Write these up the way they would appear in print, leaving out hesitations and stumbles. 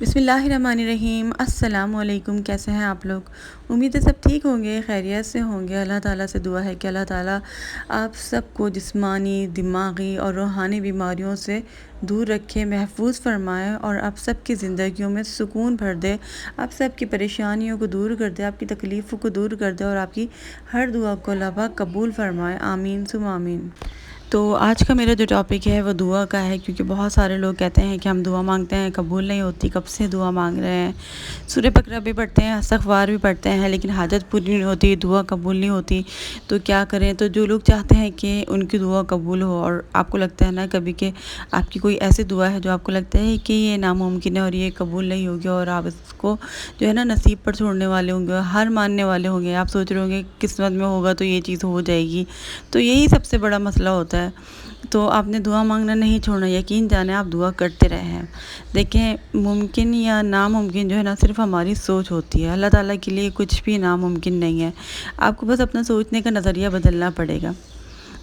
بسم اللہ الرحمن الرحیم۔ السلام علیکم، کیسے ہیں آپ لوگ؟ امید ہے سب ٹھیک ہوں گے، خیریت سے ہوں گے۔ اللہ تعالیٰ سے دعا ہے کہ اللہ تعالیٰ آپ سب کو جسمانی، دماغی اور روحانی بیماریوں سے دور رکھے، محفوظ فرمائے اور آپ سب کی زندگیوں میں سکون بھر دے، آپ سب کی پریشانیوں کو دور کر دے، آپ کی تکلیفوں کو دور کر دے اور آپ کی ہر دعا کو اللہ پاک قبول فرمائے۔ آمین ثم آمین۔ تو آج کا میرا جو ٹاپک ہے وہ دعا کا ہے، کیونکہ بہت سارے لوگ کہتے ہیں کہ ہم دعا مانگتے ہیں قبول نہیں ہوتی، کب سے دعا مانگ رہے ہیں، سورہ بقرہ بھی پڑھتے ہیں، استغفار بھی پڑھتے ہیں، لیکن حاجت پوری نہیں ہوتی، دعا قبول نہیں ہوتی، تو کیا کریں؟ تو جو لوگ چاہتے ہیں کہ ان کی دعا قبول ہو، اور آپ کو لگتا ہے نا کبھی کہ آپ کی کوئی ایسی دعا ہے جو آپ کو لگتا ہے کہ یہ ناممکن ہے اور یہ قبول نہیں ہوگی، اور آپ اس کو جو ہے نا نصیب پر چھوڑنے والے ہوں گے، ہر ماننے والے ہوں گے، آپ سوچ رہے ہوں گے قسمت میں ہوگا تو یہ چیز ہو جائے گی، تو یہی سب سے بڑا مسئلہ ہوتا ہے۔ تو آپ نے دعا مانگنا نہیں چھوڑنا، یقین جانیں آپ دعا کرتے رہیں۔ دیکھیں، ممکن یا ناممکن جو ہے نا صرف ہماری سوچ ہوتی ہے، اللہ تعالیٰ کے لیے کچھ بھی ناممکن نہیں ہے، آپ کو بس اپنا سوچنے کا نظریہ بدلنا پڑے گا۔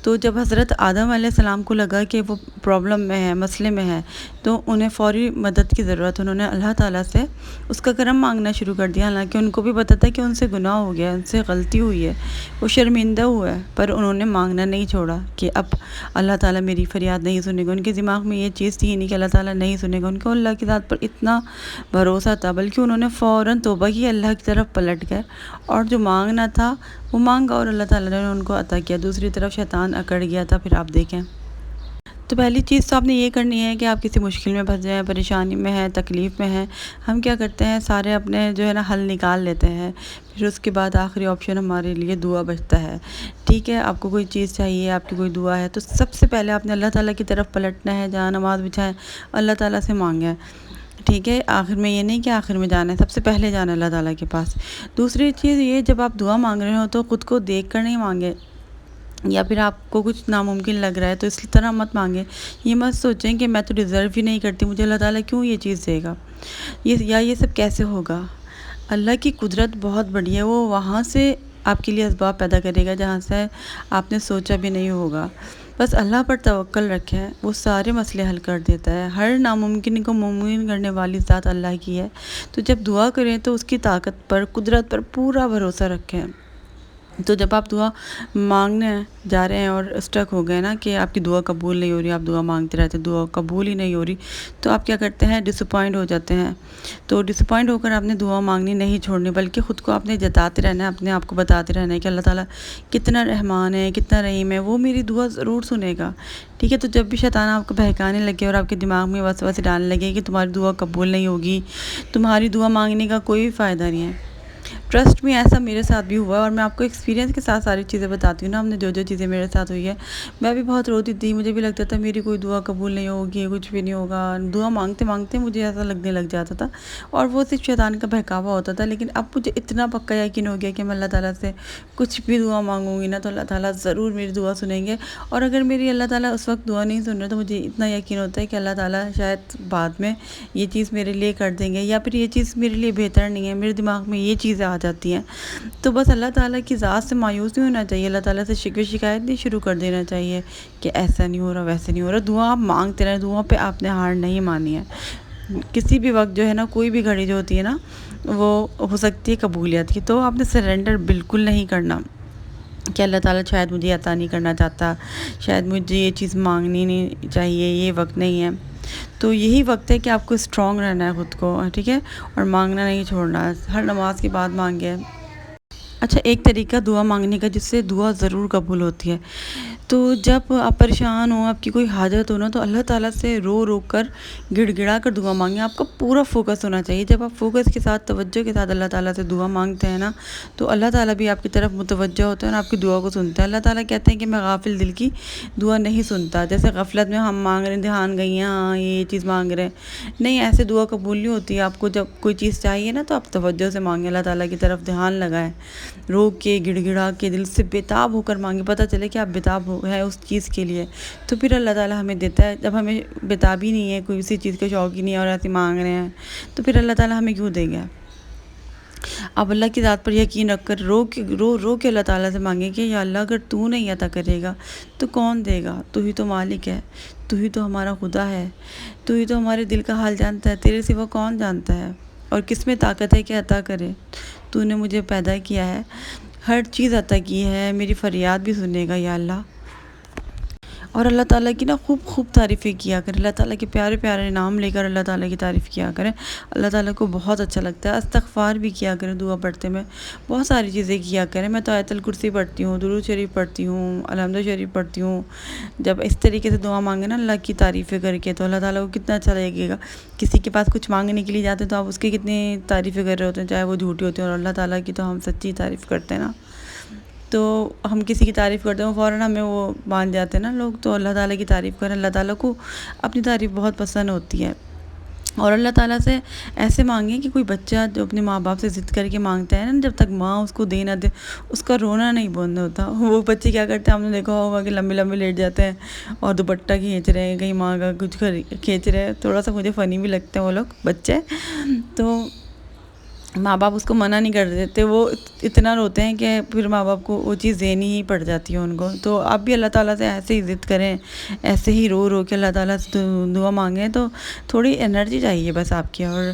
تو جب حضرت آدم علیہ السلام کو لگا کہ وہ پرابلم میں ہے، مسئلے میں ہے، تو انہیں فوری مدد کی ضرورت، انہوں نے اللہ تعالیٰ سے اس کا کرم مانگنا شروع کر دیا، حالانکہ ان کو بھی پتہ تھا کہ ان سے گناہ ہو گیا، ان سے غلطی ہوئی ہے، وہ شرمندہ ہوا ہے، پر انہوں نے مانگنا نہیں چھوڑا کہ اب اللہ تعالیٰ میری فریاد نہیں سنے گا۔ ان کے دماغ میں یہ چیز تھی نہیں کہ اللہ تعالیٰ نہیں سنے گا، ان کو اللہ کی ذات پر اتنا بھروسہ تھا، بلکہ انہوں نے فوراً توبہ کی، اللہ کی طرف پلٹ گئے، اور جو مانگنا تھا وہ مانگا اور اللہ تعالیٰ نے ان کو عطا کیا۔ دوسری طرف شیطان اکڑ گیا تھا، پھر آپ دیکھیں۔ تو پہلی چیز تو آپ نے یہ کرنی ہے کہ آپ کسی مشکل میں پھنس جائیں، پریشانی میں ہیں، تکلیف میں ہیں، ہم کیا کرتے ہیں، سارے اپنے جو ہے نا حل نکال لیتے ہیں، پھر اس کے بعد آخری آپشن ہمارے لیے دعا بچتا ہے۔ ٹھیک ہے، آپ کو کوئی چیز چاہیے، آپ کی کوئی دعا ہے، تو سب سے پہلے آپ نے اللہ تعالیٰ کی طرف پلٹنا ہے، جہاں نماز بچھائیں اللہ تعالیٰ سے مانگیں۔ ٹھیک ہے، آخر میں یہ نہیں کہ آخر میں جانا ہے، سب سے پہلے جانا ہے اللہ تعالیٰ کے پاس۔ دوسری چیز یہ، جب آپ دعا مانگ رہے ہو تو خود کو دیکھ کر نہیں مانگے، یا پھر آپ کو کچھ ناممکن لگ رہا ہے تو اس طرح مت مانگیں، یہ مت سوچیں کہ میں تو ڈیزرو ہی نہیں کرتی، مجھے اللہ تعالیٰ کیوں یہ چیز دے گا، یہ سب کیسے ہوگا۔ اللہ کی قدرت بہت بڑی ہے، وہ وہاں سے آپ کے لیے اسباب پیدا کرے گا جہاں سے آپ نے سوچا بھی نہیں ہوگا۔ بس اللہ پر توکل رکھیں، وہ سارے مسئلے حل کر دیتا ہے، ہر ناممکن کو ممکن کرنے والی ذات اللہ کی ہے۔ تو جب دعا کریں تو اس کی طاقت پر، قدرت پر پورا بھروسہ رکھیں۔ تو جب آپ دعا مانگنے جا رہے ہیں اور اسٹک ہو گئے نا کہ آپ کی دعا قبول نہیں ہو رہی، آپ دعا مانگتے رہتے، دعا قبول ہی نہیں ہو رہی، تو آپ کیا کرتے ہیں، ڈسپوائنٹ ہو جاتے ہیں۔ تو ڈسپوائنٹ ہو کر آپ نے دعا مانگنی نہیں چھوڑنی، بلکہ خود کو آپ نے جتاتے رہنا ہے، اپنے آپ کو بتاتے رہنا ہے کہ اللہ تعالیٰ کتنا رحمان ہے، کتنا رحیم ہے، وہ میری دعا ضرور سنے گا۔ ٹھیک ہے، تو جب بھی شیطان آپ کو بہکانے لگے اور آپ کے دماغ میں وسوسے ڈالنے لگے کہ تمہاری دعا قبول نہیں ہوگی، تمہاری دعا مانگنے کا کوئی فائدہ نہیں ہے، ٹرسٹ میں ایسا میرے ساتھ بھی ہوا ہے، اور میں آپ کو ایکسپیرینس کے ساتھ ساری چیزیں بتاتی ہوں نا، ہم نے جو چیزیں میرے ساتھ ہوئی ہے، میں بھی بہت روتی تھی، مجھے بھی لگتا تھا میری کوئی دعا قبول نہیں ہوگی، کچھ بھی نہیں ہوگا، دعا مانگتے مانگتے مجھے ایسا لگنے لگ جاتا تھا، اور وہ صرف شیطان کا بہکاوا ہوتا تھا۔ لیکن اب مجھے اتنا پکا یقین ہو گیا کہ میں اللہ تعالیٰ سے کچھ بھی دعا مانگوں گی نا تو اللہ تعالیٰ ضرور میری دعا سنیں گے، اور اگر میری اللہ تعالیٰ اس وقت دعا نہیں سن رہے تو مجھے اتنا یقین ہوتا ہے کہ اللہ تعالیٰ شاید بعد میں یہ چیز میرے لیے کر دیں گے، یا پھر یہ چیز میرے لیے بہتر نہیں ہے، میرے دماغ میں یہ چیزیں آ جاتی ہیں۔ تو بس اللہ تعالیٰ کی ذات سے مایوس نہیں ہونا چاہیے، اللہ تعالیٰ سے شکوہ شکایت نہیں شروع کر دینا چاہیے کہ ایسا نہیں ہو رہا، ویسے نہیں ہو رہا۔ دعا آپ مانگتے رہیں، دعا پہ آپ نے ہار نہیں مانی ہے۔ کسی بھی وقت جو ہے نا، کوئی بھی گھڑی جو ہوتی ہے نا، وہ ہو سکتی ہے قبولیت کی، تو آپ نے سرنڈر بالکل نہیں کرنا کہ اللہ تعالیٰ شاید مجھے عطا نہیں کرنا چاہتا، شاید مجھے یہ چیز مانگنی نہیں چاہیے، یہ وقت نہیں ہے۔ تو یہی وقت ہے کہ آپ کو اسٹرانگ رہنا ہے خود کو، ٹھیک ہے، اور مانگنا نہیں چھوڑنا، ہر نماز کے بعد مانگے۔ اچھا، ایک طریقہ دعا مانگنے کا جس سے دعا ضرور قبول ہوتی ہے، تو جب آپ پریشان ہوں، آپ کی کوئی حاجت ہو نا، تو اللہ تعالیٰ سے رو کر، گڑ گڑا کر دعا مانگیں، آپ کا پورا فوکس ہونا چاہیے۔ جب آپ فوکس کے ساتھ، توجہ کے ساتھ اللہ تعالیٰ سے دعا مانگتے ہیں نا، تو اللہ تعالیٰ بھی آپ کی طرف متوجہ ہوتا ہے اور آپ کی دعا کو سنتا ہے۔ اللہ تعالیٰ کہتے ہیں کہ میں غافل دل کی دعا نہیں سنتا، جیسے غفلت میں ہم مانگ رہے ہیں، دھیان گئی ہیں، ہاں یہ چیز مانگ رہے ہیں، نہیں، ایسے دعا قبول نہیں ہوتی ہے۔ آپ کو جب کوئی چیز چاہیے نا تو آپ توجہ سے مانگیں، اللہ تعالیٰ کی طرف دھیان لگائیں، رو کے، گڑ گڑا کے، دل سے بےتاب ہو کر مانگیں، پتہ چلے کہ آپ بےتاب ہے اس چیز کے لیے، تو پھر اللہ تعالیٰ ہمیں دیتا ہے۔ جب ہمیں بےتابی نہیں ہے، کوئی اسی چیز کا شوق ہی نہیں ہے اور ایسے مانگ رہے ہیں، تو پھر اللہ تعالیٰ ہمیں کیوں دے گا؟ آپ اللہ کی ذات پر یقین رکھ کر رو کے اللہ تعالیٰ سے مانگیں کہ یا اللہ اگر تو نہیں عطا کرے گا تو کون دے گا؟ تو ہی تو مالک ہے، تو ہی تو ہمارا خدا ہے، تو ہی تو ہمارے دل کا حال جانتا ہے، تیرے سوا کون جانتا ہے؟ اور کس میں طاقت ہے کہ عطا کرے؟ تو نے مجھے پیدا کیا ہے، ہر چیز عطا کی ہے، میری فریاد بھی سنے گا یا اللہ۔ اور اللہ تعالیٰ کی نا خوب خوب تعریفیں کیا کریں، اللہ تعالیٰ کے پیارے پیارے نام لے کر اللہ تعالیٰ کی تعریف کیا کریں، اللہ تعالیٰ کو بہت اچھا لگتا ہے۔ استغفار بھی کیا کریں دعا پڑھتے میں، بہت ساری چیزیں کیا کریں۔ میں تو آیت الکرسی پڑھتی ہوں، درود شریف پڑھتی ہوں، الحمد شریف پڑھتی ہوں۔ جب اس طریقے سے دعا مانگے نا اللہ کی تعریفیں کر کے تو اللہ تعالیٰ کو کتنا اچھا لگے گا۔ کسی کے پاس کچھ مانگنے کے لیے جاتے ہیں تو آپ اس کی کتنی تعریفیں کر رہے ہوتے ہیں، چاہے وہ جھوٹی ہوتی ہیں، اور اللہ تعالیٰ کی تو ہم سچی تعریف کرتے ہیں نا۔ تو ہم کسی کی تعریف کرتے ہیں فوراً ہمیں وہ مان جاتے ہیں نا لوگ، تو اللہ تعالیٰ کی تعریف کریں، اللہ تعالیٰ کو اپنی تعریف بہت پسند ہوتی ہے۔ اور اللہ تعالیٰ سے ایسے مانگیں کہ کوئی بچہ جو اپنے ماں باپ سے ضد کر کے مانگتا ہے نا، جب تک ماں اس کو دے نہ دے اس کا رونا نہیں بند ہوتا۔ وہ بچے کیا کرتے ہیں، ہم نے دیکھا ہوگا کہ لمبے لمبے لیٹ جاتے ہیں اور دوپٹہ کھینچ رہے ہیں، کہیں ماں کا کچھ کھینچ رہے ہیں، تھوڑا سا مجھے فنی بھی لگتے ہیں وہ لوگ بچے، تو ماں باپ اس کو منع نہیں کر دیتے، وہ اتنا روتے ہیں کہ پھر ماں باپ کو وہ چیز دینی ہی پڑ جاتی ہے ان کو۔ تو آپ بھی اللہ تعالیٰ سے ایسے ہی ضد کریں، ایسے ہی رو کے اللہ تعالیٰ سے دعا مانگیں، تو تھوڑی انرجی چاہیے بس آپ کی، اور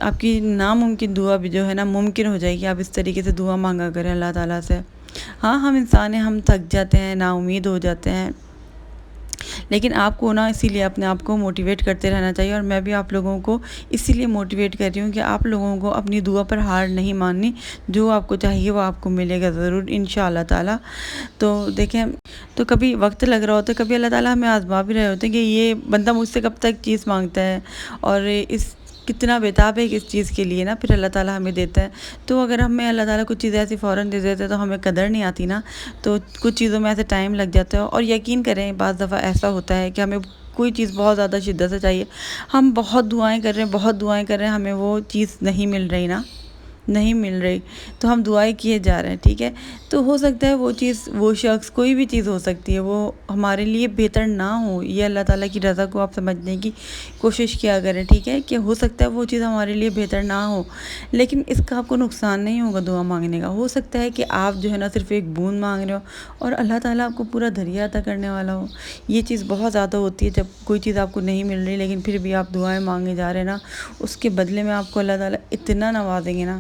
آپ کی ناممکن دعا بھی جو ہے نا ممکن ہو جائے گی۔ آپ اس طریقے سے دعا مانگا کریں اللہ تعالیٰ سے۔ ہاں ہم انسان ہیں، ہم تھک جاتے ہیں، نا امید ہو جاتے ہیں، لیکن آپ کو نا اسی لیے اپنے آپ کو موٹیویٹ کرتے رہنا چاہیے، اور میں بھی آپ لوگوں کو اسی لیے موٹیویٹ کر رہی ہوں کہ آپ لوگوں کو اپنی دعا پر ہار نہیں ماننی، جو آپ کو چاہیے وہ آپ کو ملے گا ضرور انشاءاللہ تعالیٰ۔ تو دیکھیں، تو کبھی وقت لگ رہا ہوتا ہے، کبھی اللہ تعالیٰ ہمیں آزما بھی رہے ہوتے ہیں کہ یہ بندہ مجھ سے کب تک چیز مانگتا ہے، اور اس کتنا بےتاب ہے کہ اس چیز کے لیے نا، پھر اللہ تعالیٰ ہمیں دیتا ہے۔ تو اگر ہمیں اللہ تعالیٰ کچھ چیزیں ایسی فوراً دے دیتے تو ہمیں قدر نہیں آتی نا، تو کچھ چیزوں میں ایسے ٹائم لگ جاتا ہے۔ اور یقین کریں بعض دفعہ ایسا ہوتا ہے کہ ہمیں کوئی چیز بہت زیادہ شدت سے چاہیے، ہم بہت دعائیں کر رہے ہیں، بہت دعائیں کر رہے ہیں، ہمیں وہ چیز نہیں مل رہی نا، نہیں مل رہی، تو ہم دعائیں کیے جا رہے ہیں، ٹھیک ہے، تو ہو سکتا ہے وہ چیز، وہ شخص، کوئی بھی چیز ہو سکتی ہے، وہ ہمارے لیے بہتر نہ ہو۔ یہ اللہ تعالیٰ کی رضا کو آپ سمجھنے کی کوشش کیا کریں، ٹھیک ہے، کہ ہو سکتا ہے وہ چیز ہمارے لیے بہتر نہ ہو، لیکن اس کا آپ کو نقصان نہیں ہوگا دعا مانگنے کا۔ ہو سکتا ہے کہ آپ جو ہے نا صرف ایک بوند مانگ رہے ہو اور اللہ تعالیٰ آپ کو پورا دریا عطا کرنے والا ہو۔ یہ چیز بہت زیادہ ہوتی ہے جب کوئی چیز آپ کو نہیں مل رہی لیکن پھر بھی آپ دعائیں مانگے جا رہے ہیں نا، اس کے بدلے میں آپ کو اللہ تعالیٰ اتنا نوازیں گے نا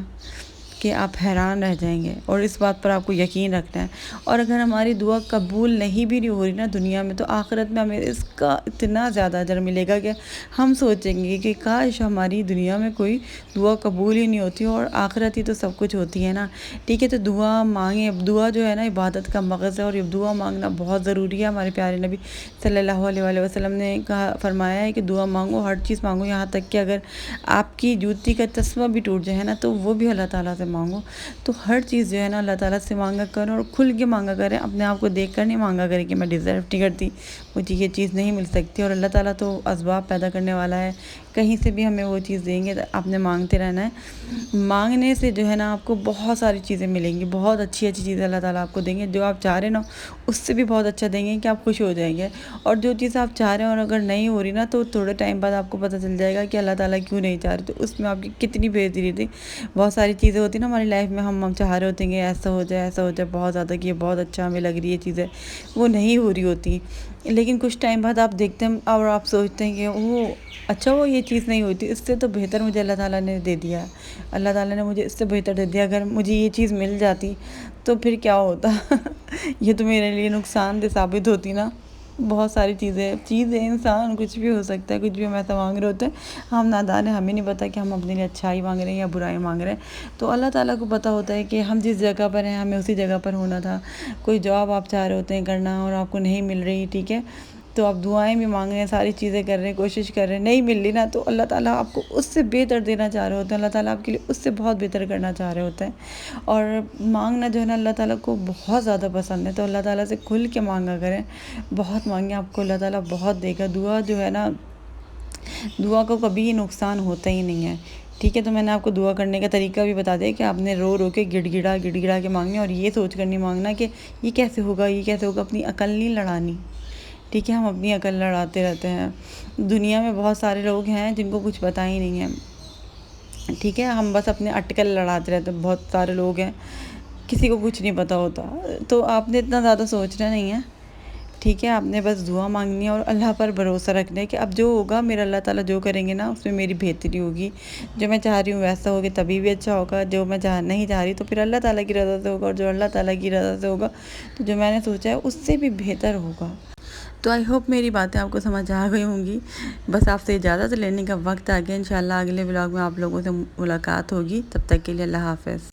کہ آپ حیران رہ جائیں گے، اور اس بات پر آپ کو یقین رکھنا ہے۔ اور اگر ہماری دعا قبول نہیں بھی ہو رہی نا دنیا میں، تو آخرت میں ہمیں اس کا اتنا زیادہ اجر ملے گا کہ ہم سوچیں گے کہ کاش ہماری دنیا میں کوئی دعا قبول ہی نہیں ہوتی، اور آخرت ہی تو سب کچھ ہوتی ہے نا، ٹھیک ہے۔ تو دعا مانگیں، دعا جو ہے نا عبادت کا مغز ہے، اور یہ دعا مانگنا بہت ضروری ہے۔ ہمارے پیارے نبی صلی اللہ علیہ وآلہ وسلم نے فرمایا ہے کہ دعا مانگو، ہر چیز مانگو، یہاں تک کہ اگر آپ کی جوتی کا تسمہ بھی ٹوٹ جائے نا تو وہ بھی اللہ تعالیٰ سے مانگو۔ تو ہر چیز جو ہے نا اللہ تعالیٰ سے مانگا کریں، اور کھل کے مانگا کریں، اپنے آپ کو دیکھ کر نہیں مانگا کریں کہ میں ڈیزرو نہیں کرتی، مجھے یہ چیز نہیں مل سکتی، اور اللہ تعالیٰ تو اسباب پیدا کرنے والا ہے، کہیں سے بھی ہمیں وہ چیز دیں گے، آپ نے مانگتے رہنا ہے۔ مانگنے سے جو ہے نا آپ کو بہت ساری چیزیں ملیں گی، بہت اچھی اچھی چیزیں اللہ تعالیٰ آپ کو دیں گے، جو آپ چاہ رہے نا اس سے بھی بہت اچھا دیں گے کہ آپ خوش ہو جائیں گے۔ اور جو چیز آپ چاہ رہے ہیں اور اگر نہیں ہو رہی نا، تو تھوڑے ٹائم بعد آپ کو پتہ چل جائے گا کہ اللہ تعالیٰ کیوں نہیں چاہ رہے، تو اس میں آپ کی کتنی بہتری تھی۔ بہت ساری چیزیں ہوتی ہیں نا ہماری لائف میں، ہم چاہ رہے ہوتے ہیں کہ ایسا ہو جائے، ایسا ہو جائے، بہت زیادہ کہ یہ بہت اچھا ہمیں لگ رہی ہے چیزیں، وہ نہیں ہو رہی ہوتی، لیکن کچھ ٹائم بعد آپ دیکھتے ہیں اور آپ سوچتے ہیں کہ وہ اچھا، وہ یہ چیز نہیں ہوتی، اس سے تو بہتر مجھے اللہ تعالیٰ نے دے دیا، اللہ تعالیٰ نے مجھے اس سے بہتر دے دیا، اگر مجھے یہ چیز مل جاتی تو پھر کیا ہوتا یہ تو میرے لیے نقصان دہ ثابت ہوتی نا۔ بہت ساری چیزیں انسان کچھ بھی ہو سکتا ہے، کچھ بھی ہم ایسا مانگ رہے ہوتے ہیں، ہم نادان ہیں، ہمیں نہیں پتہ کہ ہم اپنے لیے اچھائی مانگ رہے ہیں یا برائی مانگ رہے ہیں، تو اللہ تعالیٰ کو پتہ ہوتا ہے کہ ہم جس جگہ پر ہیں ہمیں اسی جگہ پر ہونا تھا۔ کوئی جاب آپ چاہ رہے ہوتے ہیں کرنا اور آپ کو نہیں مل رہی، ٹھیک ہے، تو آپ دعائیں بھی مانگ رہے ہیں، ساری چیزیں کر رہے ہیں، کوشش کر رہے ہیں، نہیں مل رہی نا، تو اللہ تعالیٰ آپ کو اس سے بہتر دینا چاہ رہے ہوتے ہیں، اللہ تعالیٰ آپ کے لیے اس سے بہت بہتر کرنا چاہ رہے ہوتے ہیں۔ اور مانگنا جو ہے نا اللہ تعالیٰ کو بہت زیادہ پسند ہے، تو اللہ تعالیٰ سے کھل کے مانگا کریں، بہت مانگیں، آپ کو اللہ تعالیٰ بہت دے گا۔ دعا جو ہے نا، دعا کو کبھی نقصان ہوتا ہی نہیں ہے، ٹھیک ہے۔ تو میں نے آپ کو دعا کرنے کا طریقہ بھی بتا دیا کہ آپ نے رو کے گڑ گڑا کے مانگنے، اور یہ سوچ کر نہیں مانگنا کہ یہ کیسے ہوگا، یہ کیسے ہوگا، اپنی عقل نہیں لڑانی، ٹھیک ہے، ہم اپنی عقل لڑاتے رہتے ہیں۔ دنیا میں بہت سارے لوگ ہیں جن کو کچھ پتہ ہی نہیں ہے، ٹھیک ہے، ہم بس اپنے اٹکل لڑاتے رہتے ہیں، بہت سارے لوگ ہیں، کسی کو کچھ نہیں پتہ ہوتا، تو آپ نے اتنا زیادہ سوچنا نہیں ہے، ٹھیک ہے، آپ نے بس دعا مانگنی ہے اور اللہ پر بھروسہ رکھنا ہے کہ اب جو ہوگا میرا اللہ تعالیٰ جو کریں گے نا اس میں میری بہتری ہوگی، جو میں چاہ رہی ہوں ویسا ہوگا تبھی بھی اچھا ہوگا، جو میں نہیں چاہ رہی تو پھر اللہ تعالیٰ کی رضا سے ہوگا، اور جو اللہ تعالیٰ کی رضا سے ہوگا تو جو میں نے سوچا ہے اس سے بھی بہتر ہوگا۔ تو آئی ہوپ میری باتیں آپ کو سمجھ آ گئی ہوں گی، بس آپ سے اجازت لینے کا وقت آ گیا، انشاءاللہ اگلے ولاگ میں آپ لوگوں سے ملاقات ہوگی، تب تک کے لیے اللہ حافظ۔